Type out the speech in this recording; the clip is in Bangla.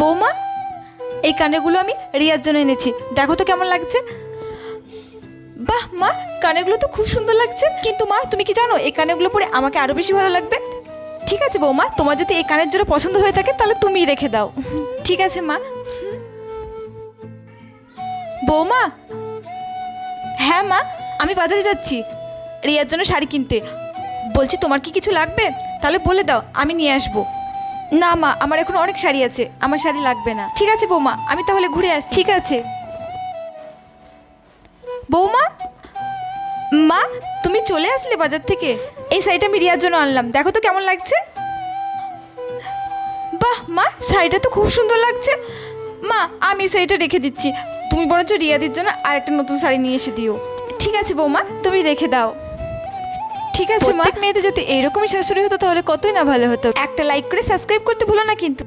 বৌমা, এই কানেরগুলো আমি রিয়ার জন্য এনেছি, দেখো তো কেমন লাগছে। বাহ মা, কানেরগুলো তো খুব সুন্দর লাগছে। কিন্তু মা, তুমি কি জানো এই কানেরগুলো পরে আমাকে আরও বেশি ভালো লাগবে। ঠিক আছে বৌমা, তোমার যদি এই কানের জোড়া পছন্দ হয়ে থাকে তাহলে তুমিই রেখে দাও। ঠিক আছে মা। বৌমা, হ্যাঁ মা, আমি বাজারে যাচ্ছি রিয়ার জন্য শাড়ি কিনতে। বলছি তোমার কি কিছু লাগবে? তাহলে বলে দাও, আমি নিয়ে আসবো। না মা, আমার এখন অনেক শাড়ি আছে, আমার শাড়ি লাগবে না। ঠিক আছে বৌমা, আমি তাহলে ঘুরে আসছি। ঠিক আছে বৌমা। মা, তুমি চলে আসলে বাজার থেকে? এই শাড়িটা আমি রিয়ার জন্য আনলাম, দেখো তো কেমন লাগছে। বাহ মা, শাড়িটা তো খুব সুন্দর লাগছে। মা, আমি শাড়িটা রেখে দিচ্ছি, তুমি বরঞ্চ রিয়াদির জন্য আরেকটা নতুন শাড়ি নিয়ে এসে দিও। ঠিক আছে বৌমা, তুমি রেখে দাও। ঠিক আছে মা। মেয়েদের যদি এইরকমই শাশুড়ি হতো তাহলে কতই না ভালো হতো। একটা লাইক করে সাবস্ক্রাইব করতে ভুলো না কিন্তু।